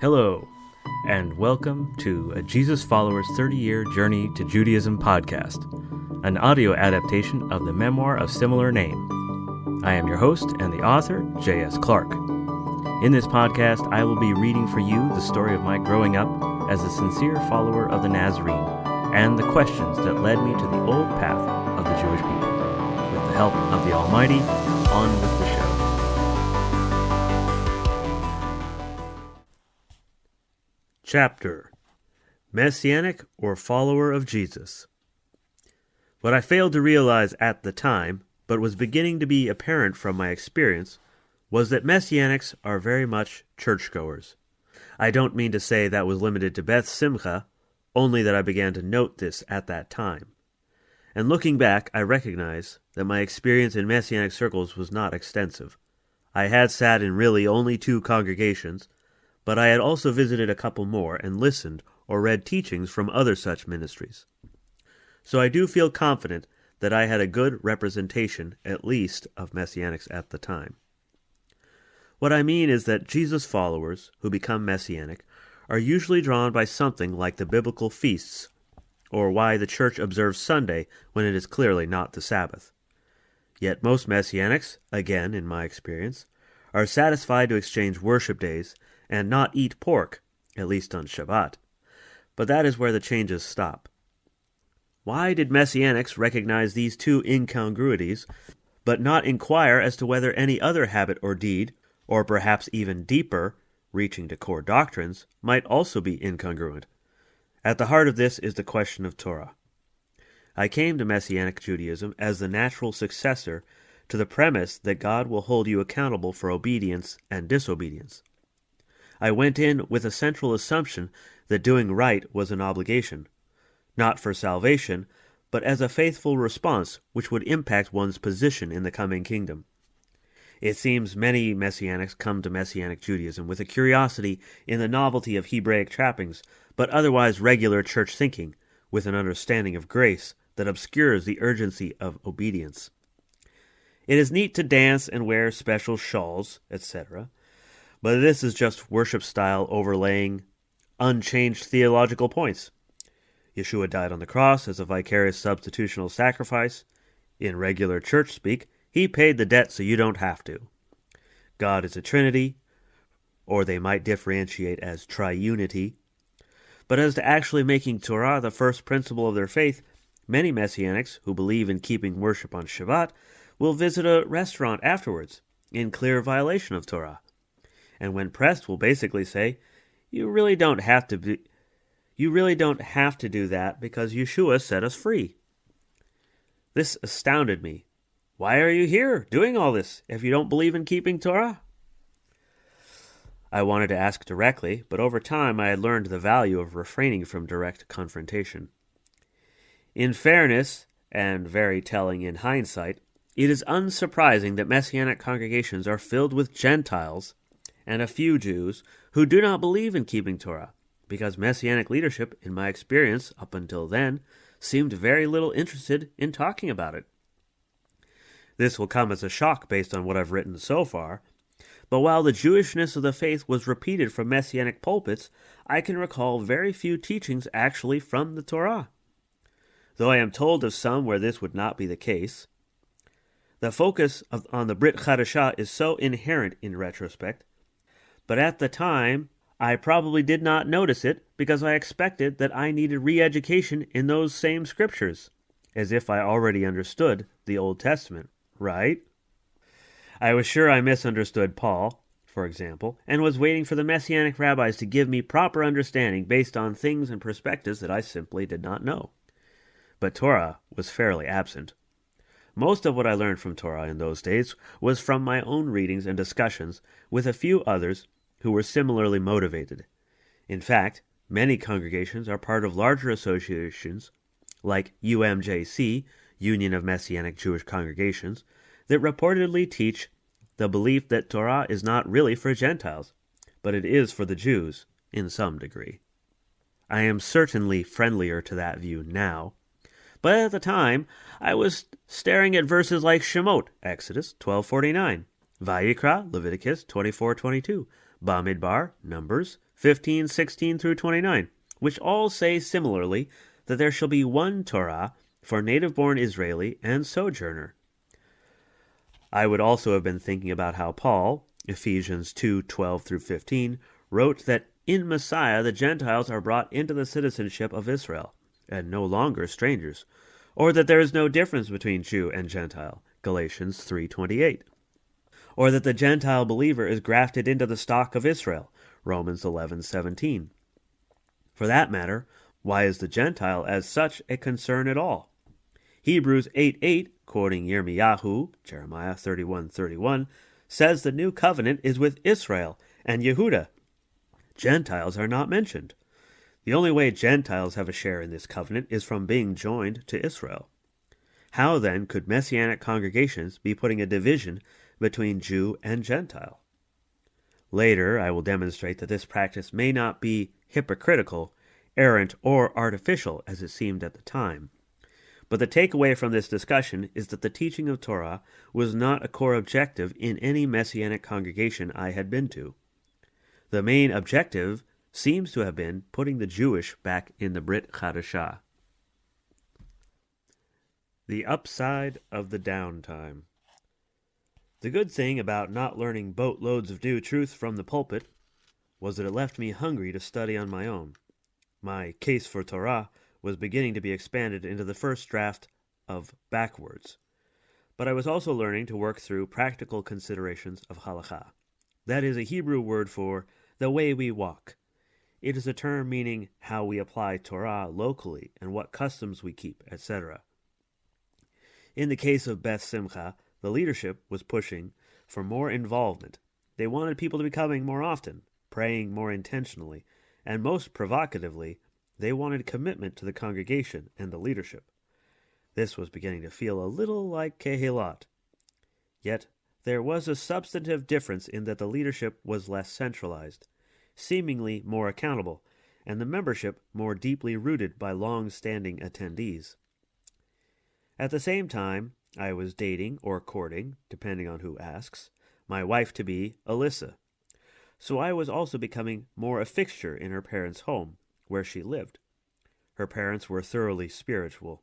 Hello, and welcome to a Jesus Followers 30-Year Journey to Judaism podcast, an audio adaptation of the memoir of similar name. I am your host and the author, J.S. Clark. In this podcast, I will be reading for you the story of my growing up as a sincere follower of the Nazarene and the questions that led me to the old path of the Jewish people. With the help of the Almighty, on with the show. Chapter: Messianic or Follower of Jesus. What I failed to realize at the time, but was beginning to be apparent from my experience, was that Messianics are very much churchgoers. I don't mean to say that was limited to Beth Simcha, only that I began to note this at that time. And looking back, I recognize that my experience in Messianic circles was not extensive. I had sat in really only 2 congregations, but I had also visited a couple more and listened or read teachings from other such ministries. So I do feel confident that I had a good representation, at least, of Messianics at the time. What I mean is that Jesus followers who become Messianic are usually drawn by something like the biblical feasts, or why the church observes Sunday when it is clearly not the Sabbath. Yet most Messianics, again in my experience, are satisfied to exchange worship days and not eat pork, at least on Shabbat. But that is where the changes stop. Why did Messianics recognize these 2 incongruities, but not inquire as to whether any other habit or deed, or perhaps even deeper, reaching to core doctrines, might also be incongruent? At the heart of this is the question of Torah. I came to Messianic Judaism as the natural successor to the premise that God will hold you accountable for obedience and disobedience. I went in with a central assumption that doing right was an obligation, not for salvation, but as a faithful response which would impact one's position in the coming kingdom. It seems many Messianics come to Messianic Judaism with a curiosity in the novelty of Hebraic trappings, but otherwise regular church thinking, with an understanding of grace that obscures the urgency of obedience. It is neat to dance and wear special shawls, etc., but this is just worship style overlaying unchanged theological points. Yeshua died on the cross as a vicarious substitutional sacrifice. In regular church speak, he paid the debt so you don't have to. God is a Trinity, or they might differentiate as triunity. But as to actually making Torah the first principle of their faith, many Messianics who believe in keeping worship on Shabbat will visit a restaurant afterwards, in clear violation of Torah. And when pressed will basically say, you really don't have to do that because Yeshua set us free. This astounded me. Why are you here doing all this if you don't believe in keeping Torah? I wanted to ask directly, but over time I had learned the value of refraining from direct confrontation. In fairness, and very telling in hindsight, it is unsurprising that Messianic congregations are filled with Gentiles and a few Jews who do not believe in keeping Torah, because Messianic leadership, in my experience up until then, seemed very little interested in talking about it. This will come as a shock based on what I've written so far, but while the Jewishness of the faith was repeated from Messianic pulpits, I can recall very few teachings actually from the Torah. Though I am told of some where this would not be the case. The focus on the Brit Chadashah is so inherent in retrospect, but at the time, I probably did not notice it because I expected that I needed re-education in those same scriptures, as if I already understood the Old Testament, right? I was sure I misunderstood Paul, for example, and was waiting for the Messianic rabbis to give me proper understanding based on things and perspectives that I simply did not know. But Torah was fairly absent. Most of what I learned from Torah in those days was from my own readings and discussions with a few others who were similarly motivated. In fact, many congregations are part of larger associations, like UMJC, Union of Messianic Jewish Congregations, that reportedly teach the belief that Torah is not really for Gentiles, but it is for the Jews, in some degree. I am certainly friendlier to that view now, but at the time, I was staring at verses like Shemot, Exodus 12:49, Vayikra, Leviticus 24:22, Bamidbar, Numbers 15:16 through 29, which all say similarly that there shall be one Torah for native-born Israeli and sojourner. I would also have been thinking about how Paul, Ephesians 2:12 through 15, wrote that in Messiah the Gentiles are brought into the citizenship of Israel, and no longer strangers, or that there is no difference between Jew and Gentile, Galatians 3:28, or that the Gentile believer is grafted into the stock of Israel, Romans 11:17. For that matter, why is the Gentile as such a concern at all? Hebrews 8:8, quoting Yirmiyahu, Jeremiah 31:31, says the new covenant is with Israel and Yehuda. Gentiles are not mentioned. The only way Gentiles have a share in this covenant is from being joined to Israel. How then could Messianic congregations be putting a division between Jew and Gentile? Later, I will demonstrate that this practice may not be hypocritical, errant, or artificial as it seemed at the time. But the takeaway from this discussion is that the teaching of Torah was not a core objective in any Messianic congregation I had been to. The main objective seems to have been putting the Jewish back in the Brit Chadashah. The upside of the downtime. The good thing about not learning boatloads of new truth from the pulpit was that it left me hungry to study on my own. My case for Torah was beginning to be expanded into the first draft of backwards, but I was also learning to work through practical considerations of halakha. That is a Hebrew word for the way we walk. It is a term meaning how we apply Torah locally and what customs we keep, etc. In the case of Beth Simcha, the leadership was pushing for more involvement. They wanted people to be coming more often, praying more intentionally, and most provocatively, they wanted commitment to the congregation and the leadership. This was beginning to feel a little like Kehillat. Yet there was a substantive difference in that the leadership was less centralized, seemingly more accountable, and the membership more deeply rooted by long-standing attendees. At the same time, I was dating or courting, depending on who asks, my wife-to-be, Alyssa. So I was also becoming more a fixture in her parents' home, where she lived. Her parents were thoroughly spiritual.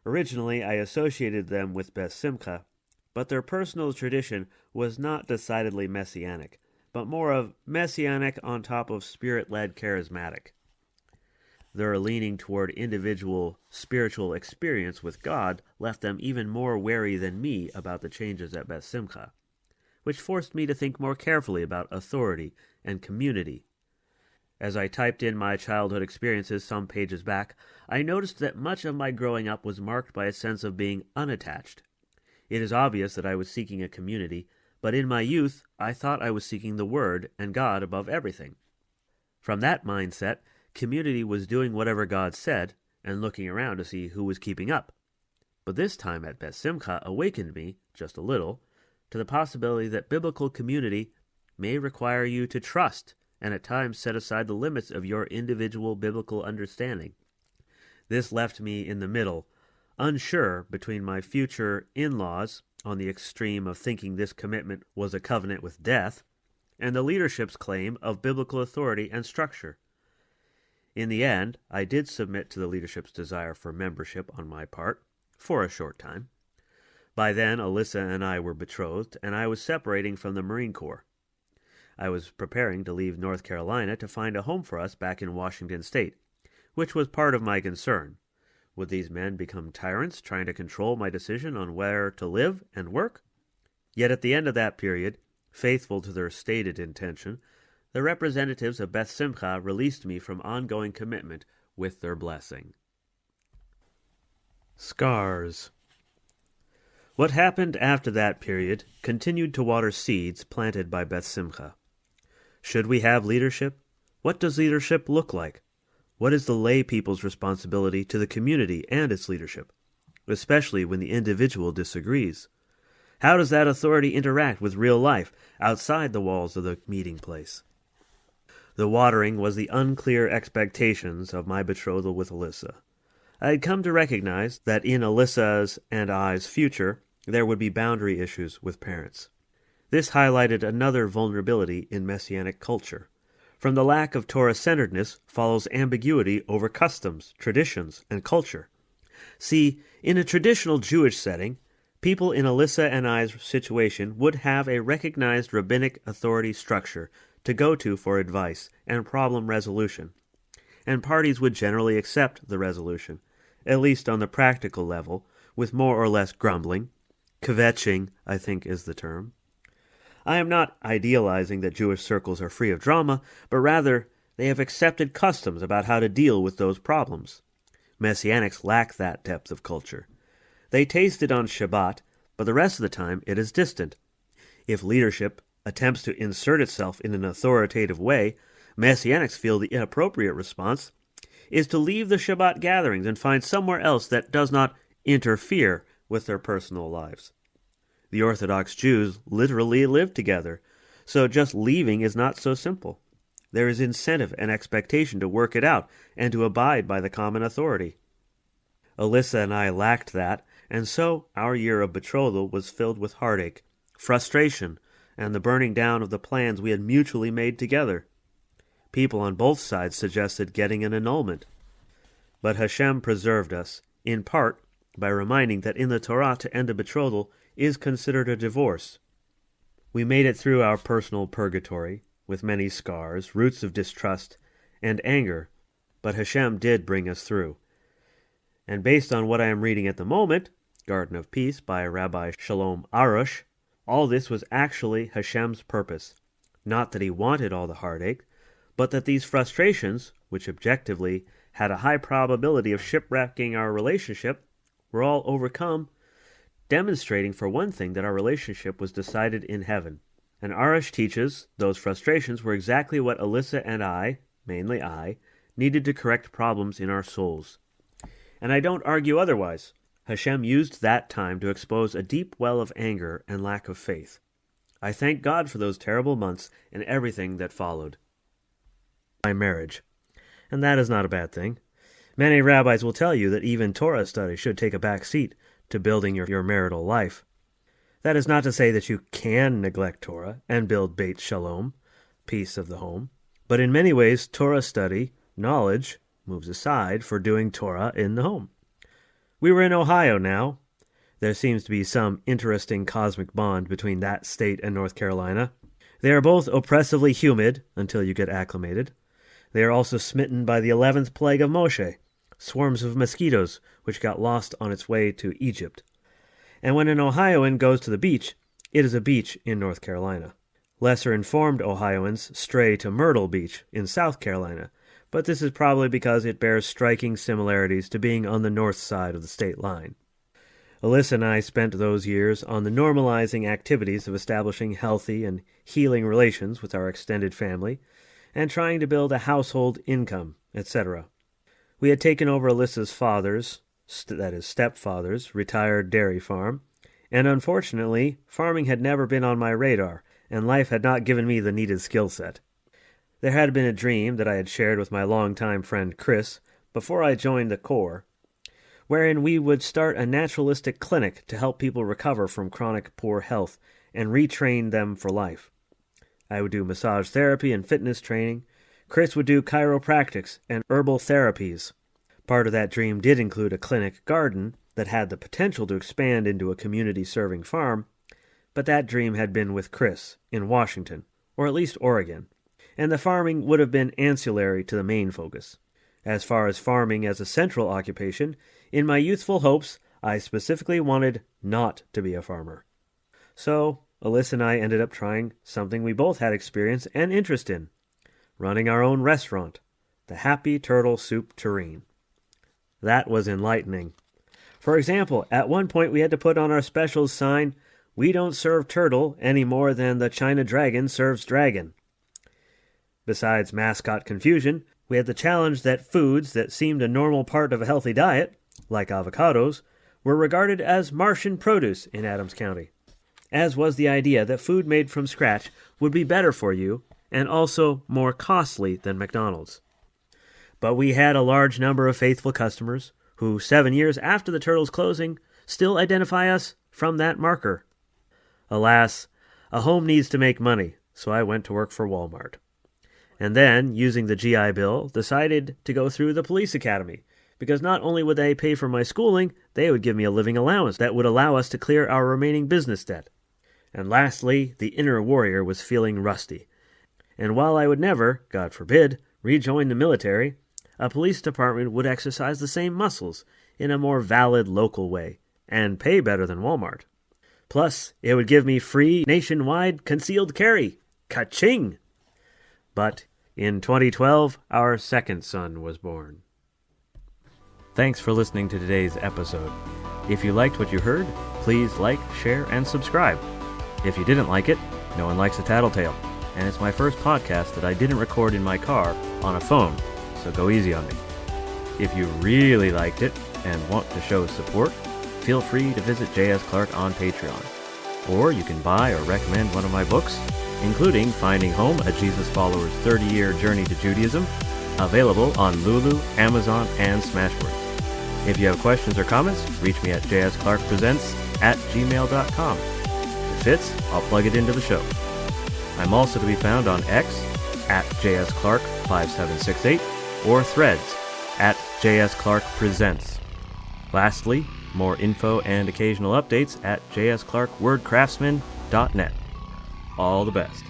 Originally, I associated them with Beth Simcha, but their personal tradition was not decidedly Messianic, but more of Messianic on top of Spirit-led charismatic. Their leaning toward individual spiritual experience with God left them even more wary than me about the changes at Beth Simcha, which forced me to think more carefully about authority and community. As I typed in my childhood experiences some pages back, I noticed that much of my growing up was marked by a sense of being unattached. It is obvious that I was seeking a community, but in my youth, I thought I was seeking the Word and God above everything. From that mindset, community was doing whatever God said and looking around to see who was keeping up. But this time at Beth Simcha awakened me, just a little, to the possibility that biblical community may require you to trust and at times set aside the limits of your individual biblical understanding. This left me in the middle, unsure between my future in-laws on the extreme of thinking this commitment was a covenant with death, and the leadership's claim of biblical authority and structure. In the end, I did submit to the leadership's desire for membership on my part, for a short time. By then, Alyssa and I were betrothed, and I was separating from the Marine Corps. I was preparing to leave North Carolina to find a home for us back in Washington State, which was part of my concern. Would these men become tyrants trying to control my decision on where to live and work? Yet at the end of that period, faithful to their stated intention, the representatives of Beth Simcha released me from ongoing commitment with their blessing. Scars. What happened after that period continued to water seeds planted by Beth Simcha. Should we have leadership? What does leadership look like? What is the lay people's responsibility to the community and its leadership, especially when the individual disagrees? How does that authority interact with real life outside the walls of the meeting place? The watering was the unclear expectations of my betrothal with Alyssa. I had come to recognize that in Alyssa's and I's future, there would be boundary issues with parents. This highlighted another vulnerability in Messianic culture. From the lack of Torah-centeredness follows ambiguity over customs, traditions, and culture. See, in a traditional Jewish setting, people in Alyssa and I's situation would have a recognized rabbinic authority structure to go to for advice and problem resolution, and parties would generally accept the resolution, at least on the practical level, with more or less grumbling. Kvetching, I think, is the term. I am not idealizing that Jewish circles are free of drama, but rather they have accepted customs about how to deal with those problems. Messianics lack that depth of culture. They taste it on Shabbat, but the rest of the time it is distant. If leadership attempts to insert itself in an authoritative way, Messianics feel the inappropriate response is to leave the Shabbat gatherings and find somewhere else that does not interfere with their personal lives. The Orthodox Jews literally live together, so just leaving is not so simple. There is incentive and expectation to work it out and to abide by the common authority. Alyssa and I lacked that, and so our year of betrothal was filled with heartache, frustration, and the burning down of the plans we had mutually made together. People on both sides suggested getting an annulment. But Hashem preserved us, in part by reminding that in the Torah to end a betrothal is considered a divorce. We made it through our personal purgatory, with many scars, roots of distrust, and anger, but Hashem did bring us through. And based on what I am reading at the moment, Garden of Peace by Rabbi Shalom Arush, all this was actually Hashem's purpose. Not that he wanted all the heartache, but that these frustrations, which objectively had a high probability of shipwrecking our relationship, were all overcome, demonstrating for one thing that our relationship was decided in heaven. And Arush teaches those frustrations were exactly what Alyssa and I, mainly I, needed to correct problems in our souls. And I don't argue otherwise. Hashem used that time to expose a deep well of anger and lack of faith. I thank God for those terrible months and everything that followed. My marriage. And that is not a bad thing. Many rabbis will tell you that even Torah study should take a back seat to building your marital life. That is not to say that you can neglect Torah and build Beit Shalom, peace of the home. But in many ways, Torah study, knowledge, moves aside for doing Torah in the home. We were in Ohio now. There seems to be some interesting cosmic bond between that state and North Carolina. They are both oppressively humid until you get acclimated. They are also smitten by the 11th plague of Moshe, swarms of mosquitoes which got lost on its way to Egypt. And when an Ohioan goes to the beach, it is a beach in North Carolina. Lesser-informed Ohioans stray to Myrtle Beach in South Carolina, but this is probably because it bears striking similarities to being on the north side of the state line. Alyssa and I spent those years on the normalizing activities of establishing healthy and healing relations with our extended family and trying to build a household income, etc. We had taken over Alyssa's father's, that is stepfather's, retired dairy farm, and unfortunately, farming had never been on my radar, and life had not given me the needed skill set. There had been a dream that I had shared with my longtime friend Chris before I joined the Corps, wherein we would start a naturalistic clinic to help people recover from chronic poor health and retrain them for life. I would do massage therapy and fitness training. Chris would do chiropractics and herbal therapies. Part of that dream did include a clinic garden that had the potential to expand into a community-serving farm, but that dream had been with Chris in Washington, or at least Oregon, and the farming would have been ancillary to the main focus. As far as farming as a central occupation, in my youthful hopes, I specifically wanted not to be a farmer. So, Alyssa and I ended up trying something we both had experience and interest in, running our own restaurant, the Happy Turtle Soup Tureen. That was enlightening. For example, at one point we had to put on our specials sign, "We don't serve turtle any more than the China dragon serves dragon." Besides mascot confusion, we had the challenge that foods that seemed a normal part of a healthy diet, like avocados, were regarded as Martian produce in Adams County, as was the idea that food made from scratch would be better for you and also more costly than McDonald's. But we had a large number of faithful customers who, 7 years after the turtle's closing, still identify us from that marker. Alas, A home needs to make money, so I went to work for Walmart. And then, using the GI Bill, decided to go through the police academy, because not only would they pay for my schooling, they would give me a living allowance that would allow us to clear our remaining business debt. And lastly, the inner warrior was feeling rusty. And while I would never, God forbid, rejoin the military, a police department would exercise the same muscles in a more valid local way, and pay better than Walmart. Plus, it would give me free nationwide concealed carry. Ka-ching! But in 2012, our second son was born. Thanks for listening to today's episode. If you liked what you heard, please like, share, and subscribe. If you didn't like it, no one likes a tattletale, and it's my first podcast that I didn't record in my car on a phone, so go easy on me. If you really liked it and want to show support, feel free to visit J.S. Clark on Patreon. Or you can buy or recommend one of my books, including Finding Home, A Jesus Follower's 30-Year Journey to Judaism, available on Lulu, Amazon, and Smashwords. If you have questions or comments, reach me at jsclarkpresents@gmail.com. If it fits, I'll plug it into the show. I'm also to be found on X at jsclark5768 or Threads at jsclarkpresents. Lastly, more info and occasional updates at jsclarkwordcraftsman.net. All the best.